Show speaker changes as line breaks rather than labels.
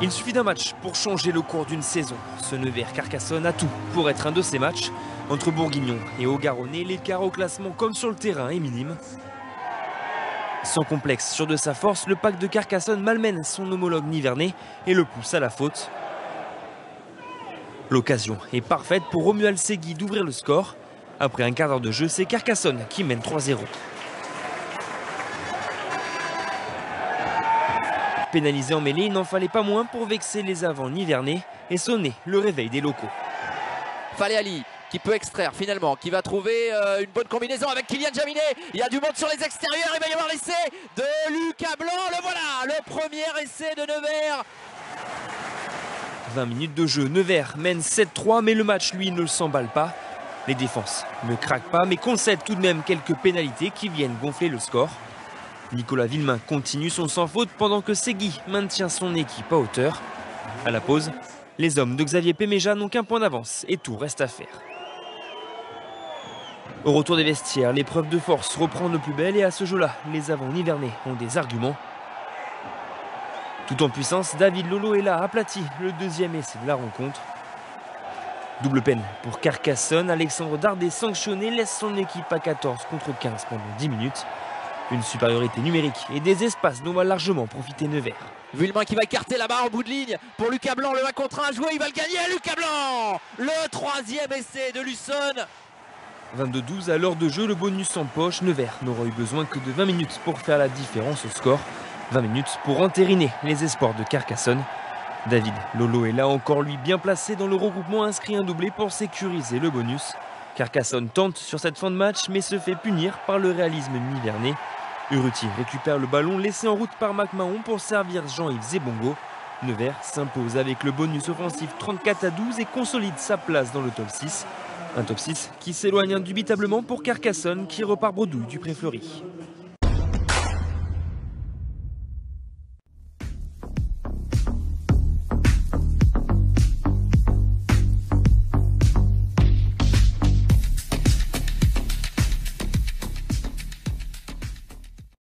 Il suffit d'un match pour changer le cours d'une saison. Ce Nevers-Carcassonne a tout pour être un de ces matchs. Entre Bourguignon et Haut-Garonnais, l'écart au classement comme sur le terrain est minime. Sans complexe, sûr de sa force, le pack de Carcassonne malmène son homologue nivernais et le pousse à la faute. L'occasion est parfaite pour Romuald Segui d'ouvrir le score. Après un quart d'heure de jeu, c'est Carcassonne qui mène 3-0. Pénalisé en mêlée, il n'en fallait pas moins pour vexer les avants nivernais et sonner le réveil des locaux.
Fallait Ali qui peut extraire finalement, qui va trouver une bonne combinaison avec Kylian Jaminet. Il y a du monde sur les extérieurs, il va y avoir l'essai de Lucas Blanc. Le voilà, le premier essai de Nevers.
20 minutes de jeu, Nevers mène 7-3, mais le match, lui, ne s'emballe pas. Les défenses ne craquent pas, mais concèdent tout de même quelques pénalités qui viennent gonfler le score. Nicolas Villemain continue son sans faute pendant que Segui maintient son équipe à hauteur. À la pause, les hommes de Xavier Péméja n'ont qu'un point d'avance et tout reste à faire. Au retour des vestiaires, l'épreuve de force reprend de plus belle et à ce jeu-là, les avants nivernais ont des arguments. Tout en puissance, David Lolo est là, aplati, le deuxième essai de la rencontre. Double peine pour Carcassonne, Alexandre Dardet sanctionné laisse son équipe à 14 contre 15 pendant 10 minutes. Une supériorité numérique et des espaces dont va largement profiter Nevers.
Villemain qui va écarter là-bas en bout de ligne pour Lucas Blanc, le 1 contre 1 joué, il va le gagner, Lucas Blanc. Le troisième essai de Luçon.
22-12 à l'heure de jeu, le bonus en poche, Nevers n'aura eu besoin que de 20 minutes pour faire la différence au score. 20 minutes pour entériner les espoirs de Carcassonne. David Lolo est là encore lui bien placé dans le regroupement, inscrit un doublé pour sécuriser le bonus. Carcassonne tente sur cette fin de match mais se fait punir par le réalisme nivernais. Urruti récupère le ballon laissé en route par Mac Mahon pour servir Jean-Yves Zebongo. Nevers s'impose avec le bonus offensif 34-12 et consolide sa place dans le top 6. Un top 6 qui s'éloigne indubitablement pour Carcassonne qui repart bredouille du Pré-Fleury.